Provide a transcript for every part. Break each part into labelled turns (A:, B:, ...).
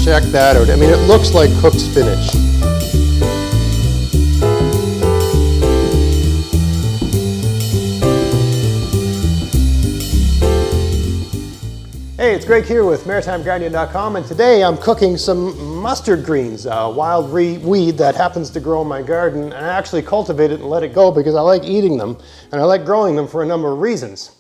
A: check that out. I mean, it looks like cooked spinach. Hey, it's Greg here with MaritimeGardening.com, and today I'm cooking some mustard greens, a wild weed that happens to grow in my garden, and I actually cultivate it and let it go because I like eating them, and I like growing them for a number of reasons.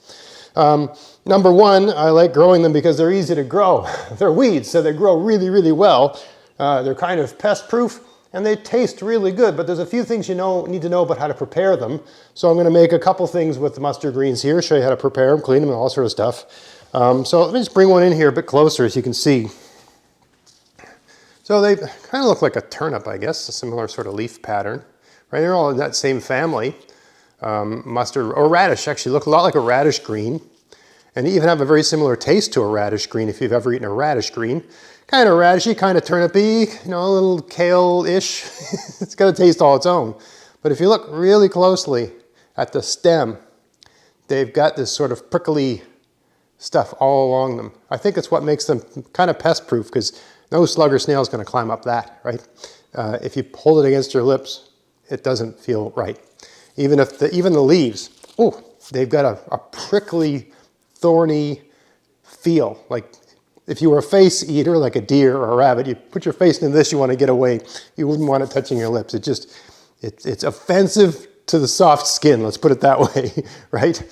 A: Number one, I like growing them because they're easy to grow. They're weeds, so they grow really, really well. They're kind of pest-proof, and they taste really good, but there's a few things you need to know about how to prepare them. So I'm going to make a couple things with the mustard greens here, show you how to prepare them, clean them, and all sort of stuff. So let me just bring one in here a bit closer so you can see. So they kind of look like a turnip, I guess, a similar sort of leaf pattern. Right, they're all in that same family. Mustard or radish actually look a lot like a radish green, and they even have a very similar taste to a radish green if you've ever eaten a radish green. Kind of radishy, kind of turnipy, you know, a little kale-ish. It's got a taste all its own. But if you look really closely at the stem, they've got this sort of prickly stuff all along them. I think it's what makes them kind of pest-proof because no slug or snail is going to climb up that, right? If you hold it against your lips, it doesn't feel right. Even the leaves, oh, they've got a prickly, thorny feel. Like if you were a face eater, like a deer or a rabbit, you put your face into this, you want to get away. You wouldn't want it touching your lips. It's offensive to the soft skin, let's put it that way, right?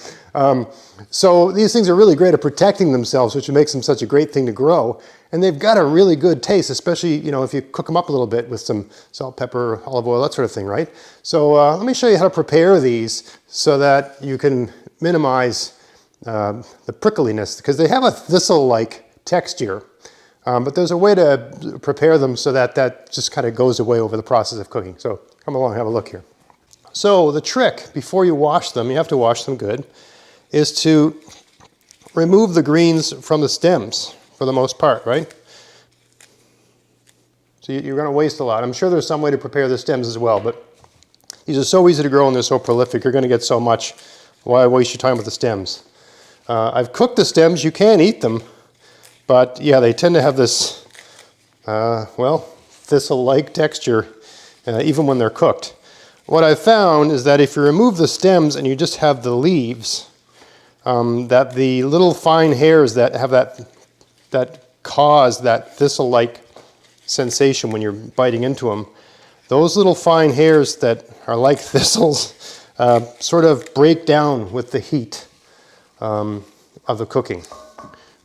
A: So these things are really great at protecting themselves, which makes them such a great thing to grow. And they've got a really good taste, especially, you know, if you cook them up a little bit with some salt, pepper, olive oil, that sort of thing, right? So let me show you how to prepare these so that you can minimize the prickliness, because they have a thistle-like texture. But there's a way to prepare them so that that just kind of goes away over the process of cooking. So come along, have a look here. So the trick, before you wash them, you have to wash them good, is to remove the greens from the stems for the most part, right? So you're going to waste a lot. I'm sure there's some way to prepare the stems as well, but these are so easy to grow and they're so prolific, you're going to get so much. Why waste your time with the stems? I've cooked the stems. You can eat them, but yeah, they tend to have this, well, thistle-like texture even when they're cooked. What I've found is that if you remove the stems and you just have the leaves, that the little fine hairs that have that cause that thistle-like sensation when you're biting into them, those little fine hairs that are like thistles sort of break down with the heat of the cooking,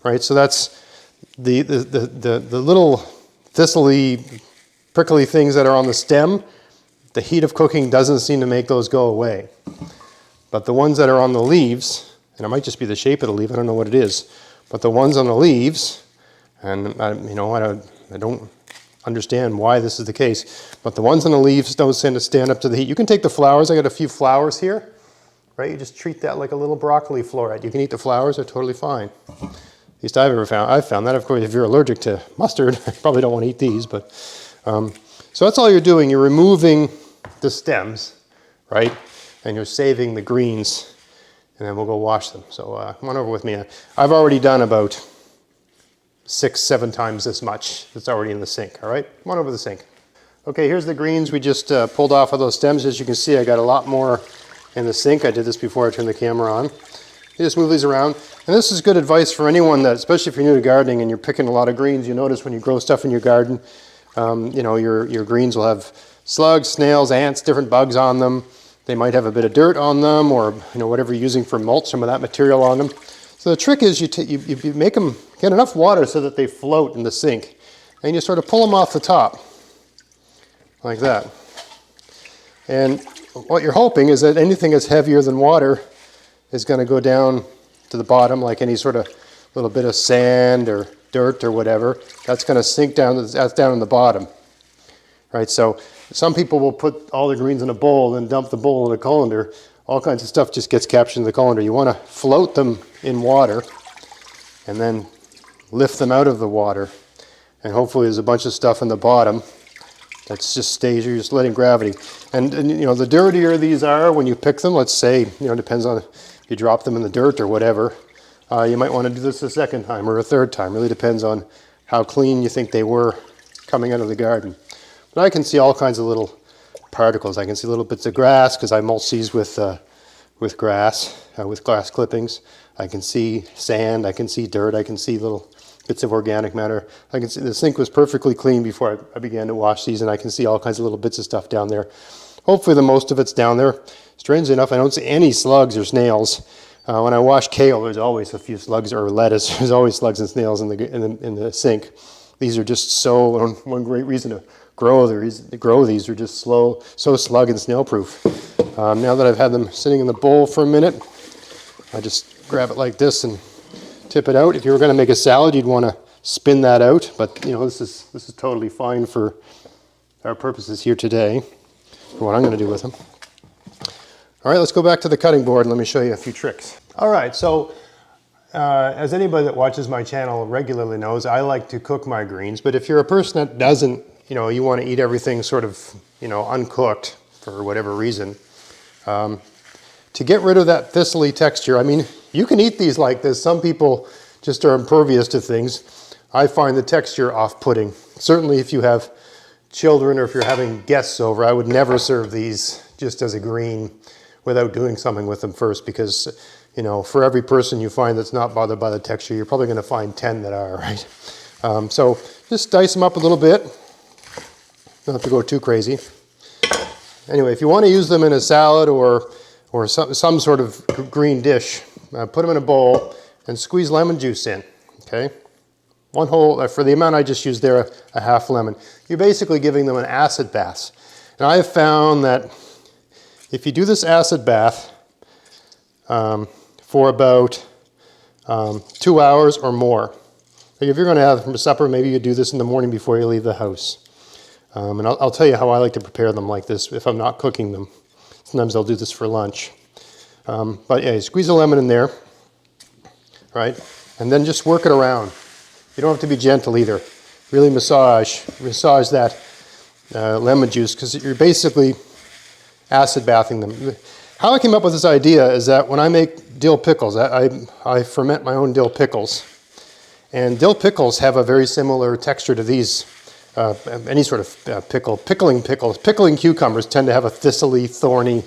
A: right? So that's the little thistly, prickly things that are on the stem. The heat of cooking doesn't seem to make those go away. But the ones that are on the leaves, and it might just be the shape of the leaf, I don't know what it is, but the ones on the leaves, and I don't understand why this is the case, but the ones on the leaves don't seem to stand up to the heat. You can take the flowers. I got a few flowers here, right? You just treat that like a little broccoli floret. You can eat the flowers, they're totally fine. At least I've found that. Of course, if you're allergic to mustard, you probably don't want to eat these, but so that's all you're doing. You're removing the stems, right? And you're saving the greens, and then we'll go wash them. So come on over with me. I've already done about 6-7 times this much that's already in the sink, all right? Come on over to the sink. Okay, here's the greens we just pulled off of those stems. As you can see, I got a lot more in the sink. I did this before I turned the camera on. You just move these around. And this is good advice for anyone that, especially if you're new to gardening and you're picking a lot of greens, you notice when you grow stuff in your garden, you know, your greens will have slugs, snails, ants, different bugs on them. They might have a bit of dirt on them, or you know, whatever you're using for mulch, some of that material on them. So the trick is you make them get enough water so that they float in the sink, and you sort of pull them off the top like that. And what you're hoping is that anything that's heavier than water is going to go down to the bottom, like any sort of little bit of sand or dirt or whatever. That's going to sink down. That's down in the bottom, right? So some people will put all the greens in a bowl and dump the bowl in a colander. All kinds of stuff just gets captured in the colander. You want to float them in water and then lift them out of the water. And hopefully there's a bunch of stuff in the bottom that just stays. You're just letting gravity. And you know, the dirtier these are when you pick them, let's say, you know, depends on if you drop them in the dirt or whatever, you might want to do this a second time or a third time. Really depends on how clean you think they were coming out of the garden. But I can see all kinds of little particles. I can see little bits of grass because I mulch these with grass, with glass clippings. I can see sand, I can see dirt, I can see little bits of organic matter. I can see the sink was perfectly clean before I began to wash these, and I can see all kinds of little bits of stuff down there. Hopefully the most of it's down there. Strangely enough, I don't see any slugs or snails. When I wash kale, there's always a few slugs, or lettuce, there's always slugs and snails in the sink. These are just so, one great reason to grow these are just so slug and snail proof. Now that I've had them sitting in the bowl for a minute, I just grab it like this and tip it out. If you were going to make a salad, you'd want to spin that out, but you know, this is totally fine for our purposes here today, for what I'm going to do with them. All right, let's go back to the cutting board and let me show you a few tricks. All right, so as anybody that watches my channel regularly knows, I like to cook my greens, but if you're a person that doesn't, you know, you want to eat everything sort of, you know, uncooked for whatever reason, to get rid of that thistly texture, I mean, you can eat these like this. Some people just are impervious to things. I find the texture off-putting. Certainly if you have children or if you're having guests over, I would never serve these just as a green without doing something with them first, because, you know, for every person you find that's not bothered by the texture, you're probably going to find 10 that are, right? So just dice them up a little bit. Don't have to go too crazy. Anyway, if you want to use them in a salad or some sort of green dish, put them in a bowl and squeeze lemon juice in, okay? One whole, for the amount I just used there, a half lemon. You're basically giving them an acid bath. And I have found that if you do this acid bath for about 2 hours or more, like if you're going to have supper, maybe you do this in the morning before you leave the house. And I'll tell you how I like to prepare them like this if I'm not cooking them. Sometimes I'll do this for lunch. But yeah, you squeeze a lemon in there, right? And then just work it around. You don't have to be gentle either. Really massage that lemon juice, because you're basically acid bathing them. How I came up with this idea is that when I make dill pickles, I ferment my own dill pickles. And dill pickles have a very similar texture to these. Any sort of pickling pickles. Pickling cucumbers tend to have a thistly, thorny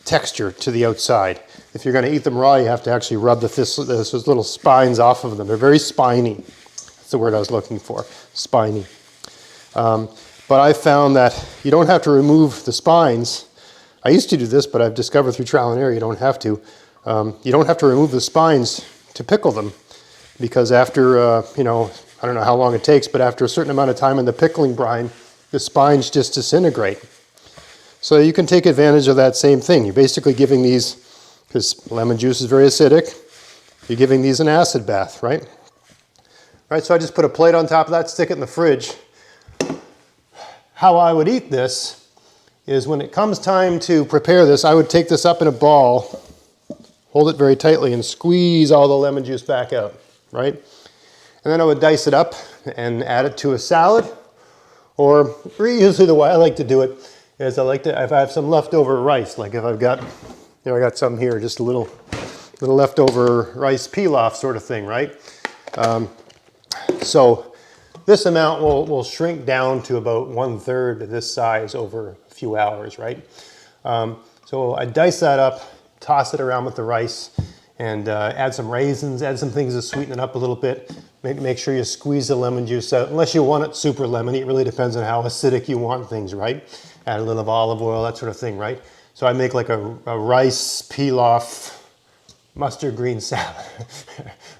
A: texture to the outside. If you're going to eat them raw, you have to actually rub those little spines off of them. They're very spiny. That's the word I was looking for, spiny. But I found that you don't have to remove the spines. I used to do this, but I've discovered through trial and error you don't have to. You don't have to remove the spines to pickle them, because after, you know, I don't know how long it takes, but after a certain amount of time in the pickling brine, the spines just disintegrate. So you can take advantage of that same thing. You're basically giving these, because lemon juice is very acidic, you're giving these an acid bath, right? Right, so I just put a plate on top of that, stick it in the fridge. How I would eat this is when it comes time to prepare this, I would take this up in a ball, hold it very tightly, and squeeze all the lemon juice back out, right? And then I would dice it up and add it to a salad. Or usually the way I like to do it is if I have some leftover rice, like if I've got, you know, I got some here, just a little leftover rice pilaf sort of thing, right? So this amount will shrink down to about 1/3 this size over a few hours, right? So I dice that up, toss it around with the rice, and add some raisins, add some things to sweeten it up a little bit. Make sure you squeeze the lemon juice out, unless you want it super lemony. It really depends on how acidic you want things, right? Add a little olive oil, that sort of thing, right? So I make like a rice pilaf mustard green salad,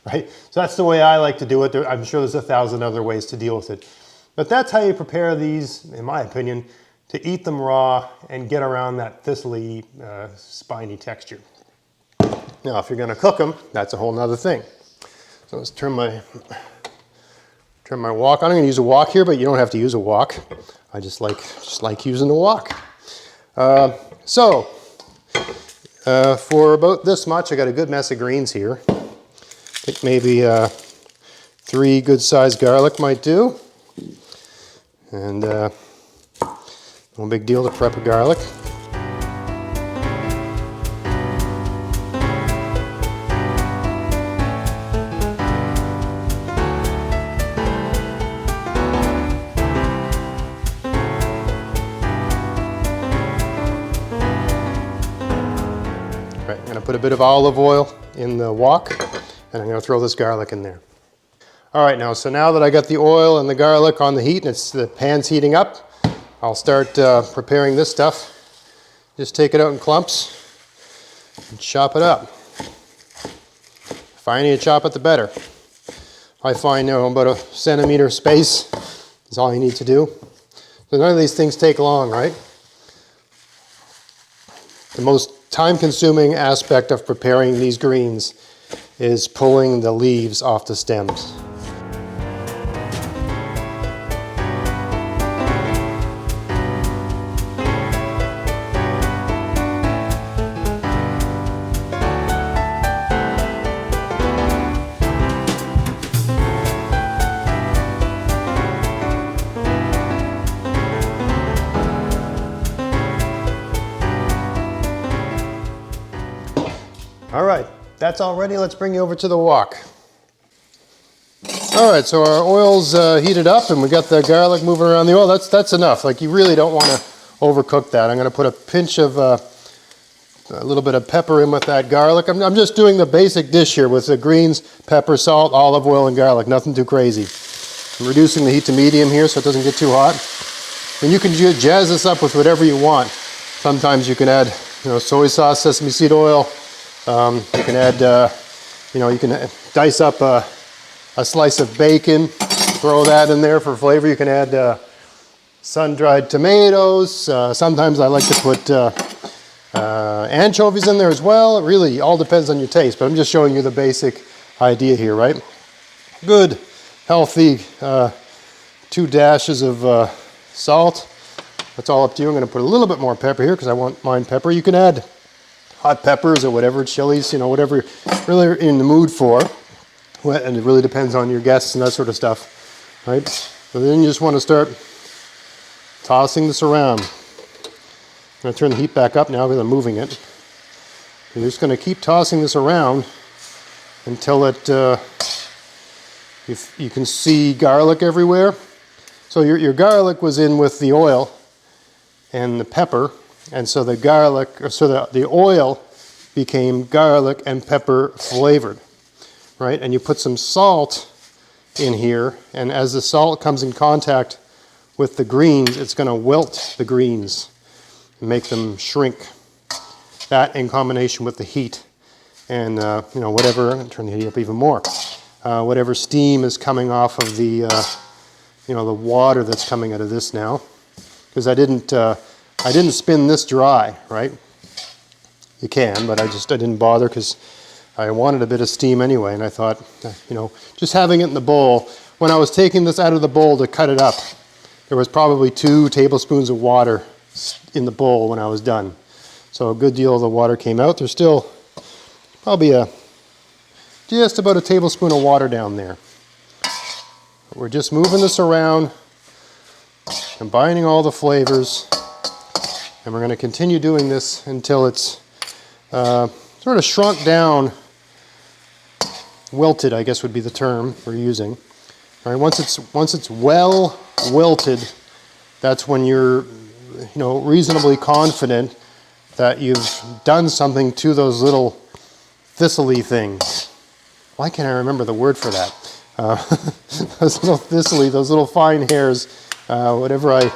A: right? So that's the way I like to do it. I'm sure there's 1,000 other ways to deal with it. But that's how you prepare these, in my opinion, to eat them raw and get around that thistly, spiny texture. Now, if you're going to cook them, that's a whole nother thing. So let's turn my wok on. I'm going to use a wok here, but you don't have to use a wok. I just like using a wok. For about this much, I got a good mess of greens here. I think maybe 3 good-sized garlic might do. And no big deal to prep a garlic. put a bit of olive oil in the wok, and I'm going to throw this garlic in there. All right, now that I got the oil and the garlic on the heat and the pan's heating up, I'll start preparing this stuff. Just take it out in clumps and chop it up. The finer you chop it, the better. I find about a centimeter space is all you need to do. So none of these things take long, right? The most time-consuming aspect of preparing these greens is pulling the leaves off the stems. All right, that's all ready. Let's bring you over to the wok. All right, so our oil's heated up and we got the garlic moving around the oil. That's enough. Like, you really don't want to overcook that. I'm going to put a pinch of a little bit of pepper in with that garlic. I'm just doing the basic dish here with the greens, pepper, salt, olive oil, and garlic. Nothing too crazy. I'm reducing the heat to medium here so it doesn't get too hot. And you can jazz this up with whatever you want. Sometimes you can add, soy sauce, sesame seed oil. You can add, you can dice up a slice of bacon, throw that in there for flavor. You can add sun-dried tomatoes. Sometimes I like to put anchovies in there as well. It really all depends on your taste, but I'm just showing you the basic idea here, right? Good, healthy 2 dashes of salt. That's all up to you. I'm going to put a little bit more pepper here because I want mine pepper. You can add hot peppers or whatever, chilies, whatever you're really in the mood for. And it really depends on your guests and that sort of stuff, right? So then you just want to start tossing this around. I'm going to turn the heat back up now because I'm moving it. You're just going to keep tossing this around until you can see garlic everywhere. So your garlic was in with the oil and the pepper. And so the oil became garlic and pepper flavored, right? And you put some salt in here, and as the salt comes in contact with the greens, it's going to wilt the greens and make them shrink. That in combination with the heat and whatever, and turn the heat up even more. Whatever steam is coming off of the the water that's coming out of this now, because I didn't spin this dry, right? You can, but I didn't bother because I wanted a bit of steam anyway, and I thought, just having it in the bowl. When I was taking this out of the bowl to cut it up, there was probably 2 tablespoons of water in the bowl when I was done. So a good deal of the water came out. There's still probably just about a tablespoon of water down there. We're just moving this around, combining all the flavors. And we're going to continue doing this until it's sort of shrunk down, wilted, I guess would be the term we're using. All right, once it's well wilted, that's when you're reasonably confident that you've done something to those little thistly things. Why can't I remember the word for that? Those little thistly, those little fine hairs, whatever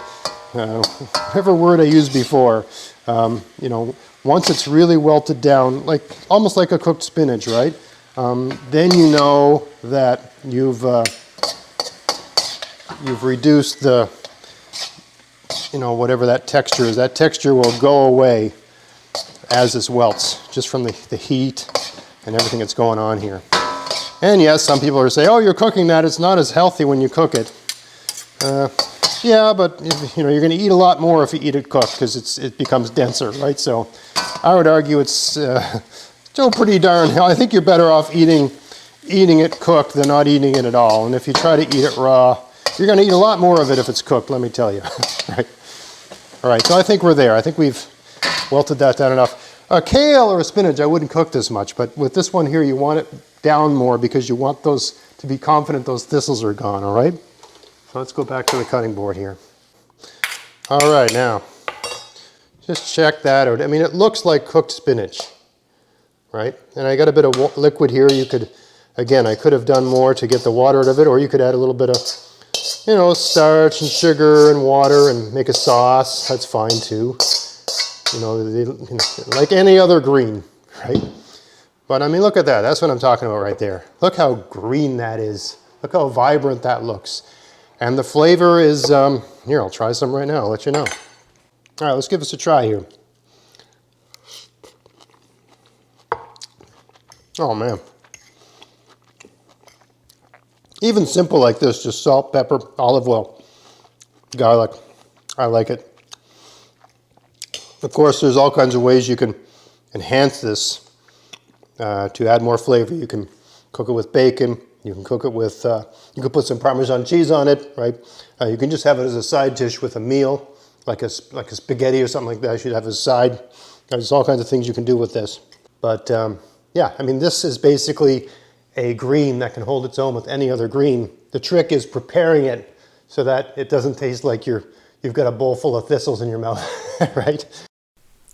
A: word I used before, once it's really wilted down, almost like a cooked spinach, right? Then you know that you've reduced the, whatever that texture is. That texture will go away as this welts, just from the heat and everything that's going on here. And yes, some people are saying, "Oh, you're cooking that. It's not as healthy when you cook it." Yeah, but you're going to eat a lot more if you eat it cooked because it becomes denser, right? So I would argue it's still pretty darn healthy. I think you're better off eating it cooked than not eating it at all. And if you try to eat it raw, you're going to eat a lot more of it if it's cooked, let me tell you. Right? All right, so I think we're there. I think we've wilted that down enough. A kale or a spinach, I wouldn't cook this much, but with this one here, you want it down more because you want those to be confident those thistles are gone, all right? So let's go back to the cutting board here. All right, now, just check that out. I mean, it looks like cooked spinach, right? And I got a bit of liquid here. You could, again, I could have done more to get the water out of it, or you could add a little bit of, you know, starch and sugar and water and make a sauce. That's fine too. You know, like any other green, right? But I mean, look at that. That's what I'm talking about right there. Look how green that is. Look how vibrant that looks. And the flavor is, here, I'll try some right now. I'll let you know. All right, let's give this a try here. Oh, man. Even simple like this, just salt, pepper, olive oil, garlic. I like it. Of course, there's all kinds of ways you can enhance this to add more flavor. You can cook it with bacon. You can cook it with, you can put some Parmesan cheese on it, right? You can just have it as a side dish with a meal, like a spaghetti or something like that. You should have as a side. There's all kinds of things you can do with this. But yeah, I mean, this is basically a green that can hold its own with any other green. The trick is preparing it so that it doesn't taste like you've got a bowl full of thistles in your mouth, right?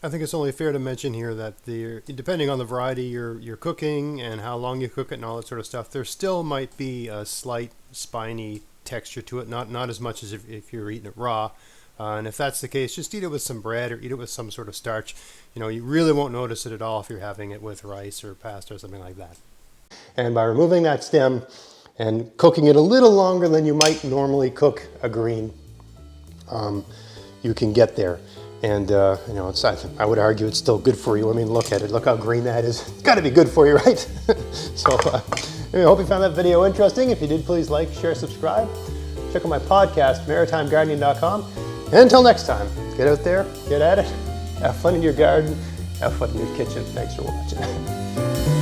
A: I think it's only fair to mention here that depending on the variety you're cooking and how long you cook it and all that sort of stuff, there still might be a slight spiny texture to it, not as much as if you're eating it raw. And if that's the case, just eat it with some bread or eat it with some sort of starch. You know, you really won't notice it at all if you're having it with rice or pasta or something like that. And by removing that stem and cooking it a little longer than you might normally cook a green, you can get there. And you know, I would argue it's still good for you. I mean, look at it. Look how green that is. It's got to be good for you, right? So I hope you found that video interesting. If you did, please like, share, subscribe. Check out my podcast, maritimegardening.com. And until next time, get out there, get at it, have fun in your garden, have fun in your kitchen. Thanks for watching.